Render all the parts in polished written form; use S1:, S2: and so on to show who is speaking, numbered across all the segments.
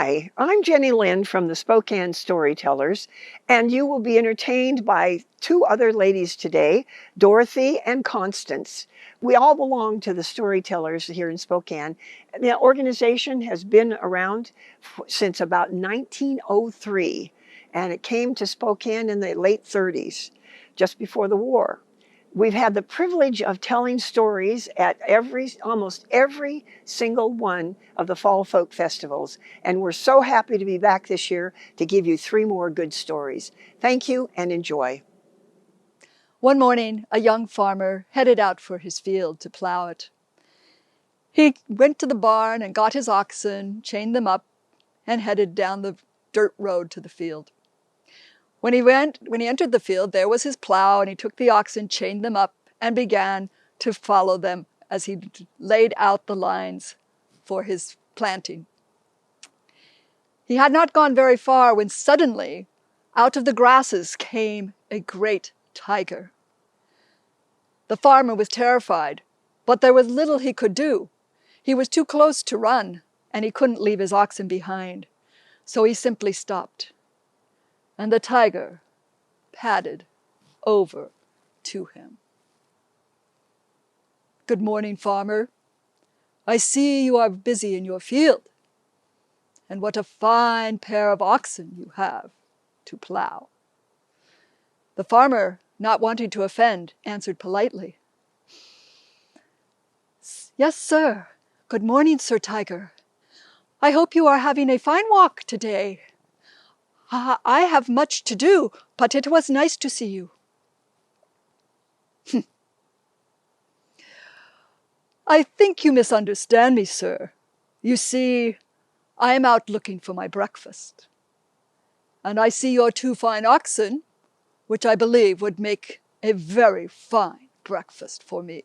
S1: Hi, I'm Jenny Lynn from the Spokane Storytellers, and you will be entertained by two other ladies today, Dorothy and Constance. We all belong to the Storytellers here in Spokane. The organization has been around since about 1903, and it came to Spokane in the late 30s, just before the war. We've had the privilege of telling stories at almost every single one of the Fall Folk Festivals. And we're so happy to be back this year to give you 3 more good stories. Thank you and enjoy.
S2: One morning, a young farmer headed out for his field to plow it. He went to the barn and got his oxen, chained them up, and headed down the dirt road to the field. When he entered the field, there was his plow, and he took the oxen, chained them up, and began to follow them as he laid out the lines for his planting. He had not gone very far when suddenly, out of the grasses came a great tiger. The farmer was terrified, but there was little he could do. He was too close to run, and he couldn't leave his oxen behind, so he simply stopped. And the tiger padded over to him. "Good morning, farmer. I see you are busy in your field. And what a fine pair of oxen you have to plow." The farmer, not wanting to offend, answered politely, "Yes, sir. Good morning, Sir Tiger. I hope you are having a fine walk today. I have much to do, but it was nice to see you." "I think you misunderstand me, sir. You see, I am out looking for my breakfast. And I see your 2 fine oxen, which I believe would make a very fine breakfast for me.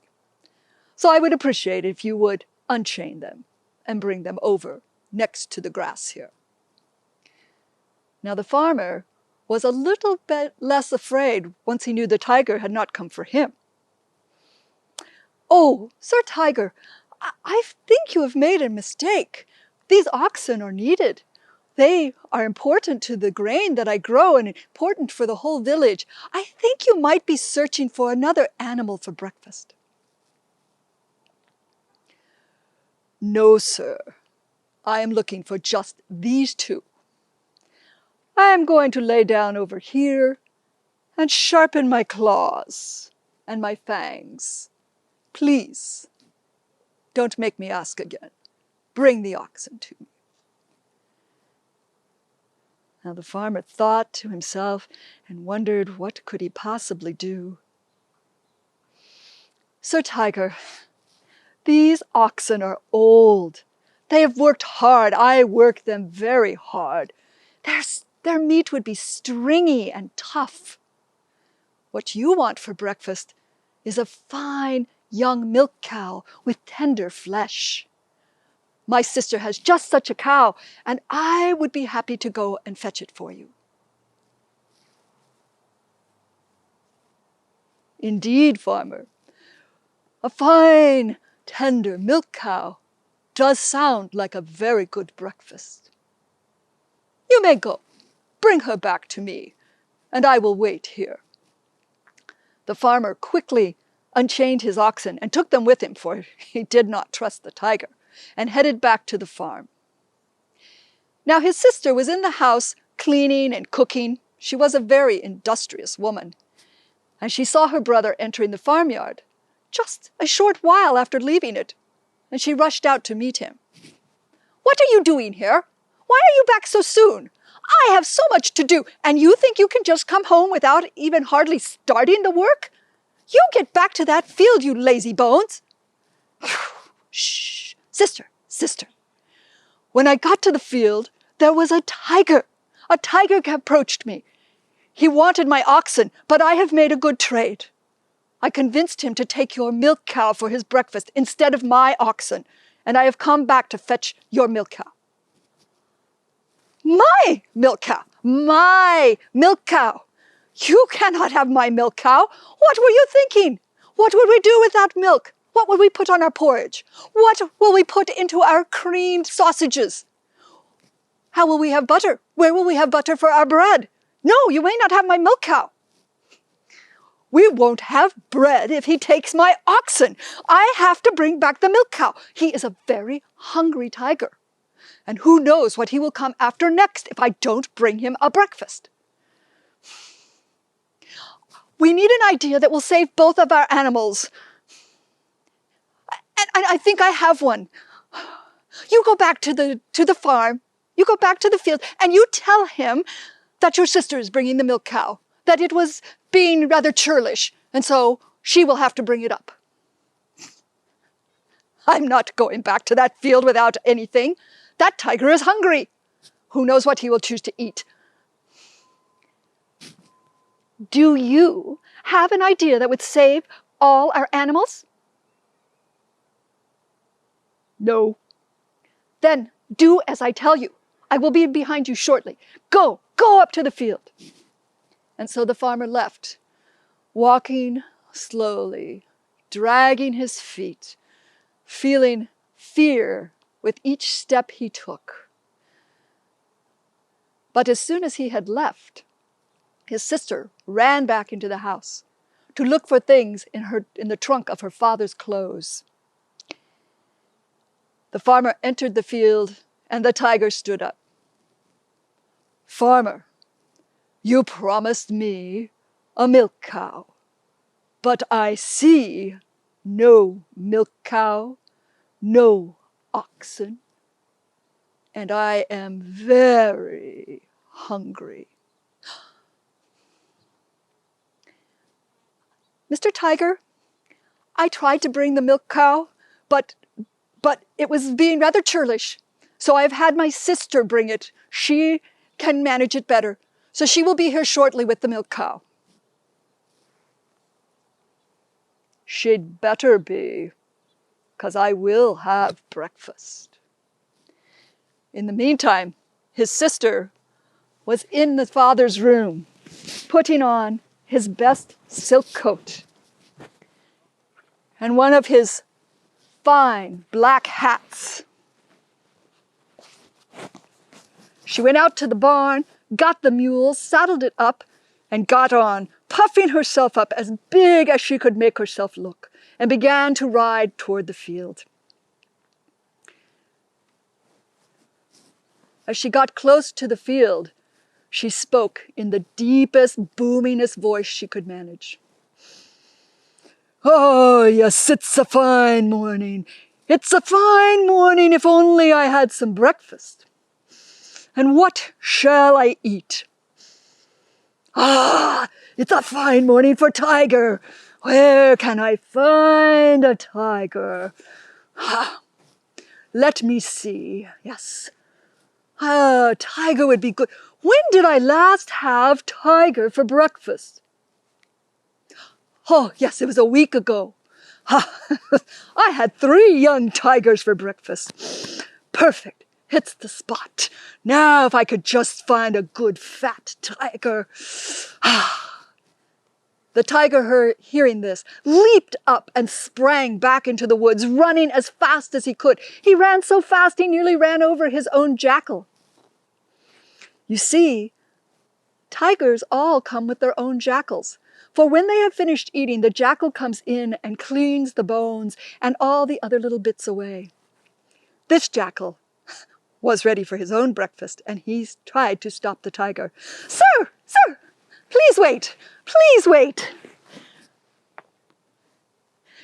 S2: So I would appreciate it if you would unchain them and bring them over next to the grass here." Now the farmer was a little bit less afraid once he knew the tiger had not come for him. "Oh, Sir Tiger, I think you have made a mistake. These oxen are needed. They are important to the grain that I grow and important for the whole village. I think you might be searching for another animal for breakfast." "No, sir. I am looking for just these 2. I am going to lay down over here and sharpen my claws and my fangs. Please, don't make me ask again. Bring the oxen to me." Now the farmer thought to himself and wondered what could he possibly do. "Sir Tiger, these oxen are old. They have worked hard. I work them very hard. Their meat would be stringy and tough. What you want for breakfast is a fine young milk cow with tender flesh. My sister has just such a cow, and I would be happy to go and fetch it for you." "Indeed, farmer, a fine, tender milk cow does sound like a very good breakfast. You may go. Bring her back to me, and I will wait here." The farmer quickly unchained his oxen and took them with him, for he did not trust the tiger, and headed back to the farm. Now his sister was in the house cleaning and cooking. She was a very industrious woman, and she saw her brother entering the farmyard just a short while after leaving it, and she rushed out to meet him. "What are you doing here? Why are you back so soon? I have so much to do, and you think you can just come home without even hardly starting the work? You get back to that field, you lazy bones." "Shh, sister. When I got to the field, there was a tiger. A tiger approached me. He wanted my oxen, but I have made a good trade. I convinced him to take your milk cow for his breakfast instead of my oxen, and I have come back to fetch your milk cow." "My milk cow! My milk cow! You cannot have my milk cow. What were you thinking? What would we do without milk? What will we put on our porridge? What will we put into our creamed sausages? How will we have butter? Where will we have butter for our bread? No, you may not have my milk cow. We won't have bread if he takes my oxen. I have to bring back the milk cow. He is a very hungry tiger. And who knows what he will come after next if I don't bring him a breakfast. We need an idea that will save both of our animals. And I think I have one. You go back to the farm. You go back to the field and you tell him that your sister is bringing the milk cow, that it was being rather churlish, and so she will have to bring it up. I'm not going back to that field without anything. That tiger is hungry. Who knows what he will choose to eat? Do you have an idea that would save all our animals? No. Then do as I tell you. I will be behind you shortly. Go up to the field. And so the farmer left, walking slowly, dragging his feet, feeling fear with each step he took. But as soon as he had left, his sister ran back into the house to look for things in the trunk of her father's clothes. The farmer entered the field, and the tiger stood up. Farmer, you promised me a milk cow, but I see no milk cow, no oxen, and I am very hungry. Mr. Tiger, I tried to bring the milk cow, but it was being rather churlish, so I've had my sister bring it. She can manage it better, so she will be here shortly with the milk cow. She'd better be, 'cause I will have breakfast. In the meantime, his sister was in the father's room, putting on his best silk coat and one of his fine black hats. She went out to the barn, got the mule, saddled it up, and got on, puffing herself up as big as she could make herself look, and began to ride toward the field. As she got close to the field, she spoke in the deepest, boomingest voice she could manage. Oh, yes, it's a fine morning. It's a fine morning if only I had some breakfast. And what shall I eat? Ah, it's a fine morning for tiger. Where can I find a tiger? Ah, let me see. Yes. Tiger would be good. When did I last have tiger for breakfast? Oh, yes, it was a week ago. I had 3 young tigers for breakfast. Perfect. It's the spot. Now if I could just find a good fat tiger. The tiger, hearing this, leaped up and sprang back into the woods, running as fast as he could. He ran so fast he nearly ran over his own jackal. You see, tigers all come with their own jackals. For when they have finished eating, the jackal comes in and cleans the bones and all the other little bits away. This jackal was ready for his own breakfast, and he tried to stop the tiger. Sir, please wait, please wait.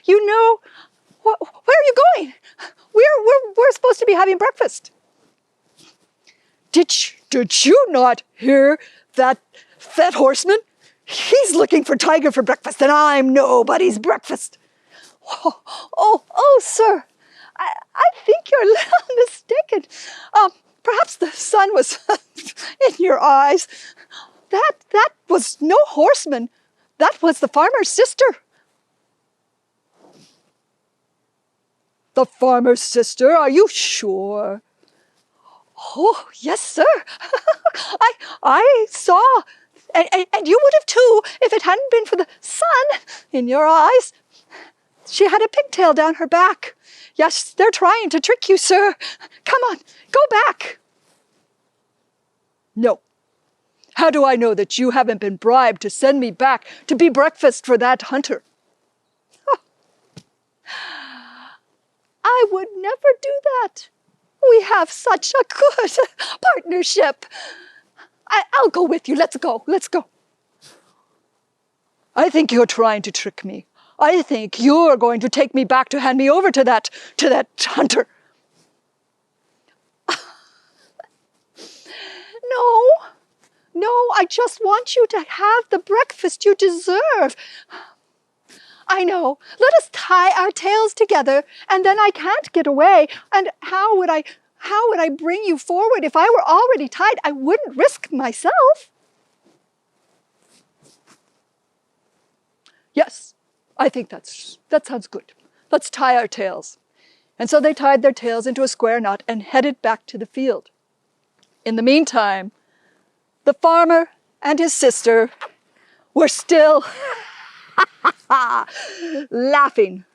S2: You know, where are you going? We're supposed to be having breakfast. Did you not hear that horseman? He's looking for tiger for breakfast, and I'm nobody's breakfast. Oh, sir, I think you're a little mistaken. Perhaps the sun was in your eyes. That was no horseman. That was the farmer's sister. The farmer's sister? Are you sure? Oh, yes, sir. I saw, and you would have too, if it hadn't been for the sun in your eyes. She had a pigtail down her back. Yes, they're trying to trick you, sir. Come on, go back. No. How do I know that you haven't been bribed to send me back to be breakfast for that hunter? I would never do that. We have such a good partnership. I'll go with you. Let's go. Let's go. I think you're trying to trick me. I think you're going to take me back to hand me over to that hunter. No, I just want you to have the breakfast you deserve. I know. Let us tie our tails together, and then I can't get away. And how would I bring you forward if I were already tied? I wouldn't risk myself. Yes, I think that sounds good. Let's tie our tails. And so they tied their tails into a square knot and headed back to the field. In the meantime, the farmer and his sister were still laughing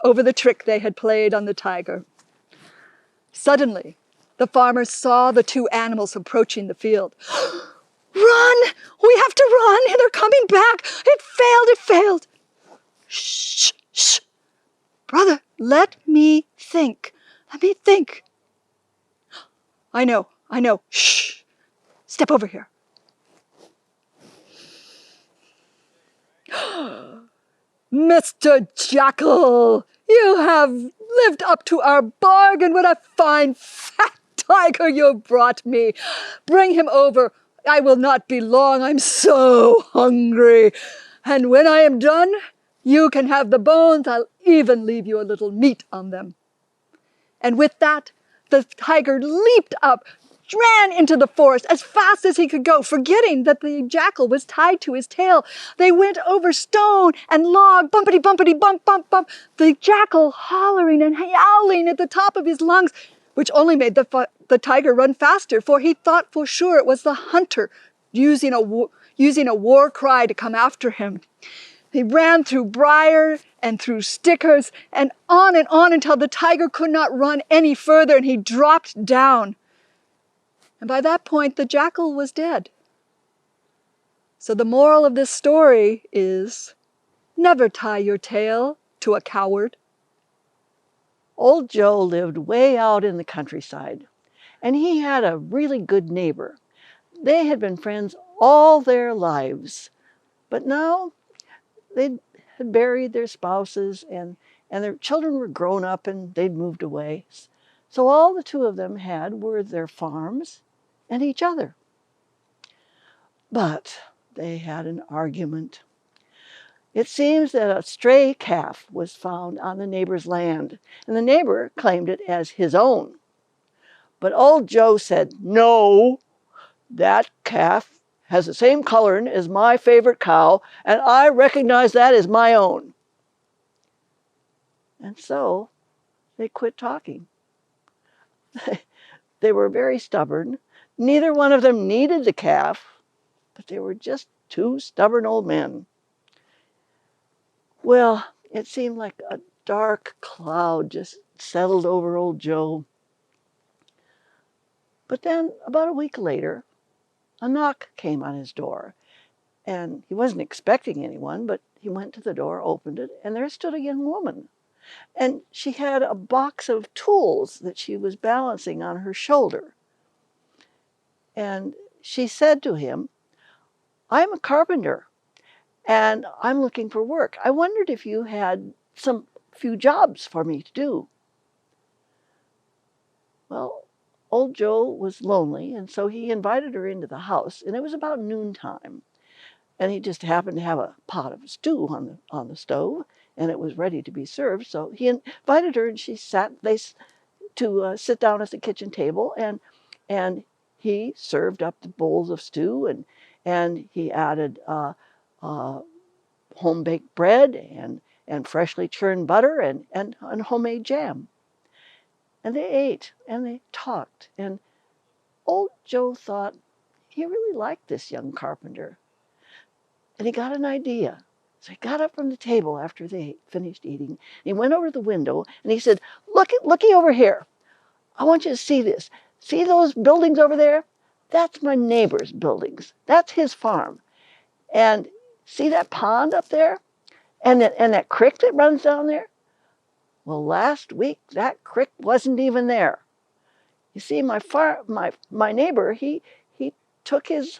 S2: over the trick they had played on the tiger. Suddenly, the farmer saw the two animals approaching the field. Run! We have to run! They're coming back! It failed! Shh! Brother, let me think. I know. Shh! Step over here. Mr. Jackal, you have lived up to our bargain. What a fine, fat tiger you brought me. Bring him over. I will not be long. I'm so hungry. And when I am done, you can have the bones. I'll even leave you a little meat on them. And with that, the tiger leaped up, ran into the forest as fast as he could go, forgetting that the jackal was tied to his tail. They went over stone and log, bumpity, bump, bump, the jackal hollering and howling at the top of his lungs, which only made the tiger run faster, for he thought for sure it was the hunter using a war cry to come after him. He ran through briar and through stickers and on until the tiger could not run any further and he dropped down. And by that point, the jackal was dead. So the moral of this story is, never tie your tail to a coward.
S3: Old Joe lived way out in the countryside, and he had a really good neighbor. They had been friends all their lives, but now they had buried their spouses and their children were grown up and they'd moved away. So all the two of them had were their farms and each other. But they had an argument. It seems that a stray calf was found on the neighbor's land, and the neighbor claimed it as his own. But old Joe said, "No, that calf has the same coloring as my favorite cow, and I recognize that as my own." And so they quit talking. They were very stubborn. Neither one of them needed the calf, but they were just two stubborn old men. Well, it seemed like a dark cloud just settled over old Joe. But then, about a week later, a knock came on his door. And he wasn't expecting anyone, but he went to the door, opened it, and there stood a young woman. And she had a box of tools that she was balancing on her shoulder. And she said to him, "I'm a carpenter, and I'm looking for work. I wondered if you had few jobs for me to do." Well, old Joe was lonely, and so he invited her into the house, and it was about noontime. And he just happened to have a pot of stew on the stove, and it was ready to be served. So he invited her, and she sit down at the kitchen table, and he served up the bowls of stew, and he added home-baked bread and freshly churned butter and homemade jam. And they ate and they talked, and old Joe thought he really liked this young carpenter. And he got an idea. So he got up from the table after they finished eating. And he went over to the window and he said, looky over here. I want you to see this. See those buildings over there? That's my neighbor's buildings. That's his farm. And see that pond up there? And that creek that runs down there? Well, last week that creek wasn't even there. You see, my neighbor, he took his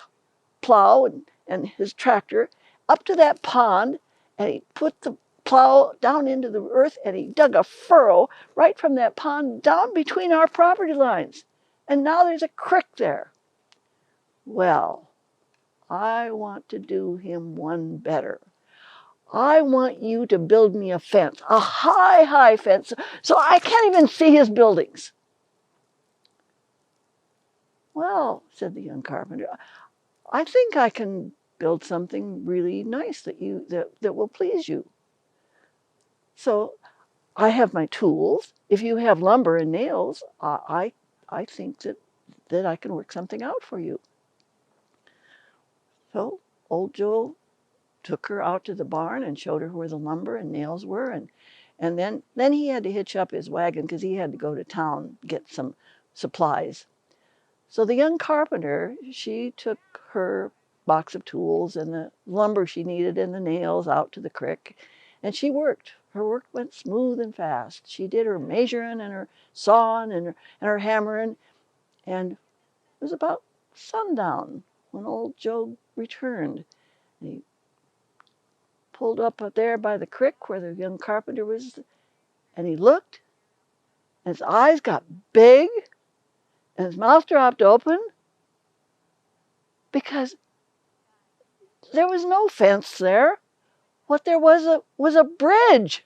S3: plow and his tractor up to that pond, and he put the plow down into the earth, and he dug a furrow right from that pond down between our property lines. And now there's a creek there. Well, I want to do him one better. I want you to build me a fence, a high, high fence, so I can't even see his buildings. Well, said the young carpenter, I think I can build something really nice that will please you. So I have my tools. If you have lumber and nails, I think that I can work something out for you. So old Joe took her out to the barn and showed her where the lumber and nails were, and then he had to hitch up his wagon because he had to go to town get some supplies. So the young carpenter, she took her box of tools and the lumber she needed and the nails out to the creek, and she worked. Her work went smooth and fast. She did her measuring and her sawing and her hammering, and it was about sundown when old Joe returned. And he pulled up there by the creek where the young carpenter was, and he looked, and his eyes got big, and his mouth dropped open, because there was no fence there. What there was a bridge.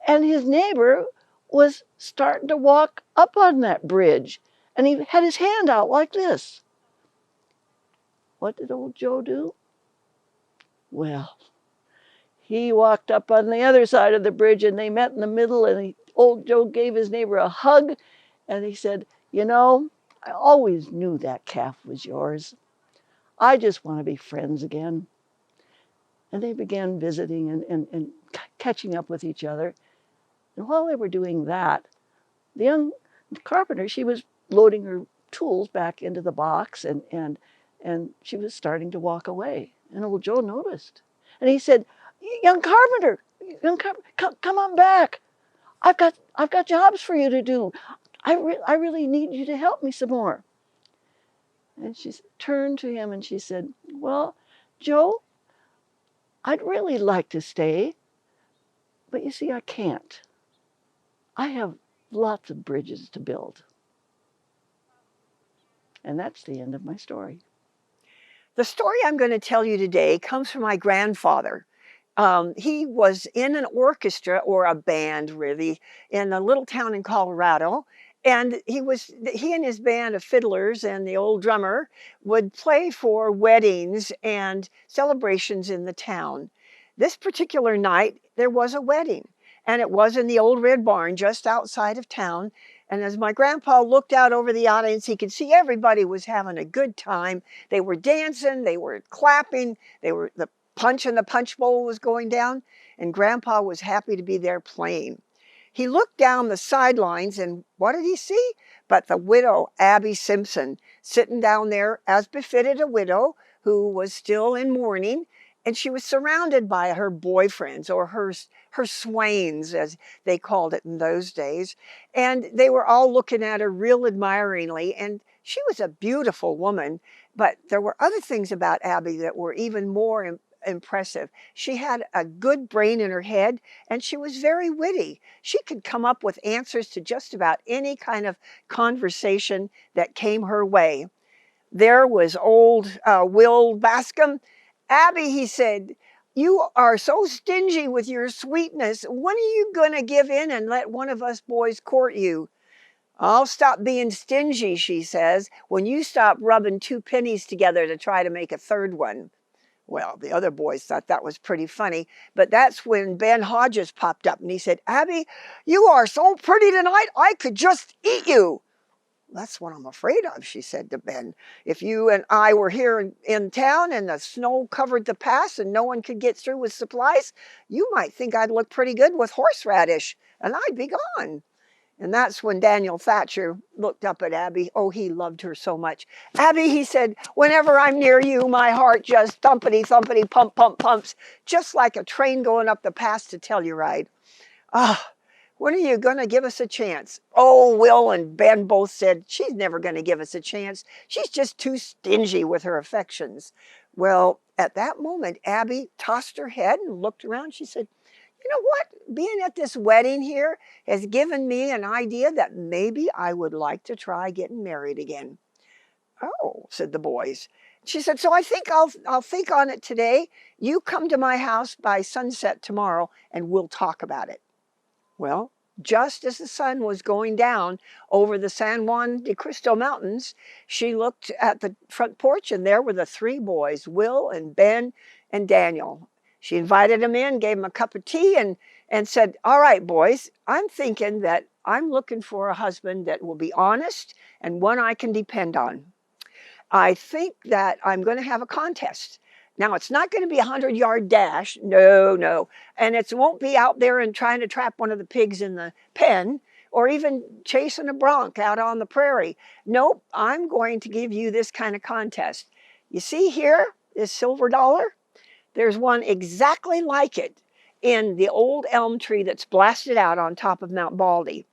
S3: And his neighbor was starting to walk up on that bridge. And he had his hand out like this. What did old Joe do? Well, he walked up on the other side of the bridge, and they met in the middle, and old Joe gave his neighbor a hug, and he said, you know, I always knew that calf was yours. I just want to be friends again. And they began visiting and catching up with each other. And while they were doing that, the young carpenter, she was loading her tools back into the box, and she was starting to walk away. And old Joe noticed. And he said, young carpenter, come on back. I've got jobs for you to do. I really need you to help me some more. And she turned to him and she said, well, Joe, I'd really like to stay, but you see, I can't. I have lots of bridges to build. And that's the end of my story.
S1: The story I'm going to tell you today comes from my grandfather. He was in an orchestra, or a band really, in a little town in Colorado. And he and his band of fiddlers and the old drummer would play for weddings and celebrations in the town. This particular night, there was a wedding, and it was in the old red barn just outside of town. And as my grandpa looked out over the audience, he could see everybody was having a good time. They were dancing, they were clapping, the punch in the punch bowl was going down, and Grandpa was happy to be there playing. He looked down the sidelines, and what did he see? But the widow, Abby Simpson, sitting down there as befitted a widow who was still in mourning, and she was surrounded by her boyfriends, or her swains, as they called it in those days. And they were all looking at her real admiringly, and she was a beautiful woman. But there were other things about Abby that were even more impressive. She had a good brain in her head, and she was very witty. She could come up with answers to just about any kind of conversation that came her way. There was old Will Bascom. Abby, he said, you are so stingy with your sweetness. When are you going to give in and let one of us boys court you? I'll stop being stingy, she says, when you stop rubbing two pennies together to try to make a third one. Well, the other boys thought that was pretty funny, but that's when Ben Hodges popped up and he said, Abby, you are so pretty tonight, I could just eat you. That's what I'm afraid of, she said to Ben. If you and I were here in town and the snow covered the pass and no one could get through with supplies, you might think I'd look pretty good with horseradish, and I'd be gone. And that's when Daniel Thatcher looked up at Abby. Oh, he loved her so much. Abby, he said, whenever I'm near you, my heart just thumpity, thumpity, pump, pump, pumps, just like a train going up the pass to Telluride. Ah, when are you going to give us a chance? Oh, Will and Ben both said, she's never going to give us a chance. She's just too stingy with her affections. Well, at that moment, Abby tossed her head and looked around. She said, you know what? Being at this wedding here has given me an idea that maybe I would like to try getting married again. Oh, said the boys. She said, so I think I'll think on it today. You come to my house by sunset tomorrow and we'll talk about it. Well, just as the sun was going down over the San Juan de Cristo Mountains, she looked at the front porch and there were the three boys, Will and Ben and Daniel. She invited them in, gave them a cup of tea, and said, all right, boys, I'm thinking that I'm looking for a husband that will be honest and one I can depend on. I think that I'm going to have a contest. Now, it's not going to be a 100-yard dash. No, no. And it won't be out there and trying to trap one of the pigs in the pen or even chasing a bronc out on the prairie. Nope, I'm going to give you this kind of contest. You see here, this silver dollar? There's one exactly like it in the old elm tree that's blasted out on top of Mount Baldy.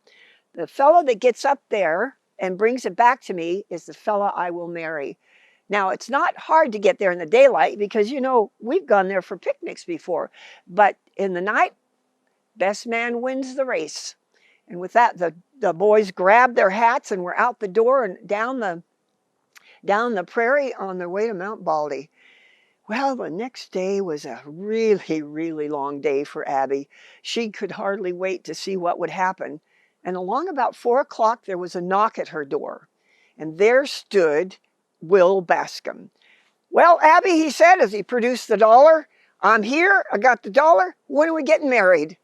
S1: The fellow that gets up there and brings it back to me is the fella I will marry. Now, it's not hard to get there in the daylight because, you know, we've gone there for picnics before. But in the night, best man wins the race. And with that, the boys grabbed their hats and were out the door and down the prairie on their way to Mount Baldy. Well, the next day was a really, really long day for Abby. She could hardly wait to see what would happen. And along about 4 o'clock, there was a knock at her door. And there stood Will Bascom. Well, Abby, he said as he produced the dollar, I'm here, I got the dollar, when are we getting married?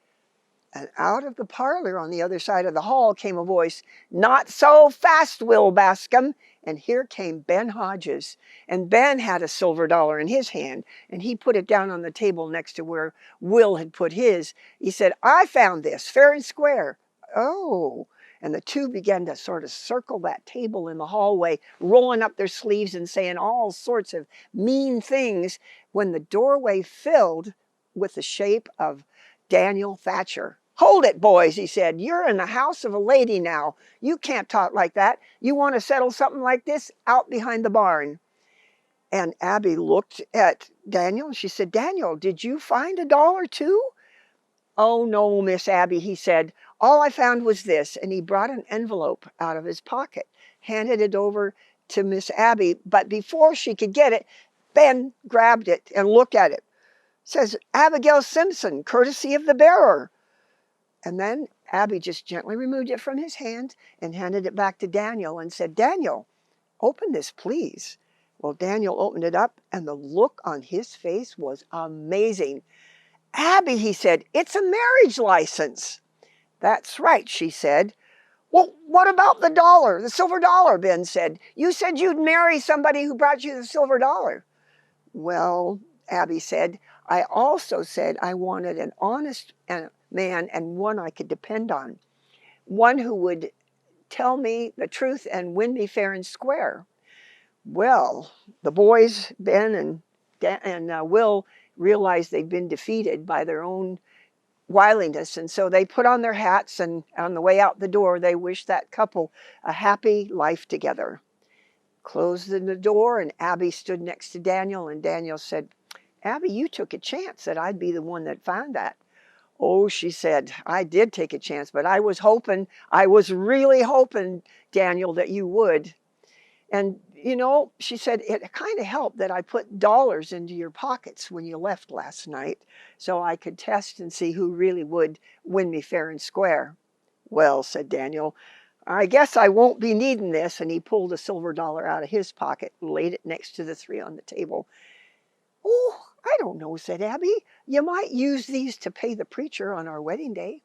S1: And out of the parlor on the other side of the hall came a voice, not so fast, Will Bascom. And here came Ben Hodges. And Ben had a silver dollar in his hand, and he put it down on the table next to where Will had put his. He said, I found this, fair and square. Oh. And the two began to sort of circle that table in the hallway, rolling up their sleeves and saying all sorts of mean things when the doorway filled with the shape of Daniel Thatcher. Hold it, boys, he said. You're in the house of a lady now. You can't talk like that. You want to settle something like this out behind the barn. And Abby looked at Daniel and she said, Daniel, did you find a dollar too? Oh, no, Miss Abby, he said. All I found was this. And he brought an envelope out of his pocket, handed it over to Miss Abby. But before she could get it, Ben grabbed it and looked at it. It says, Abigail Simpson, courtesy of the bearer. And then Abby just gently removed it from his hand and handed it back to Daniel and said, Daniel, open this, please. Well, Daniel opened it up and the look on his face was amazing. Abby, he said, it's a marriage license. That's right, she said. Well, what about the dollar, the silver dollar, Ben said. You said you'd marry somebody who brought you the silver dollar. Well, Abby said, I also said I wanted an honest man and one I could depend on. One who would tell me the truth and win me fair and square. Well, the boys, Ben and Will, realized they'd been defeated by their own wiliness. And so they put on their hats and on the way out the door, they wished that couple a happy life together. Closed the door and Abby stood next to Daniel and Daniel said, Abby, you took a chance that I'd be the one that found that. Oh, she said, I did take a chance, but I was really hoping, Daniel, that you would. And, you know, she said, it kind of helped that I put dollars into your pockets when you left last night so I could test and see who really would win me fair and square. Well, said Daniel, I guess I won't be needing this. And he pulled a silver dollar out of his pocket and laid it next to the three on the table. Oh, I don't know, said Abby. You might use these to pay the preacher on our wedding day.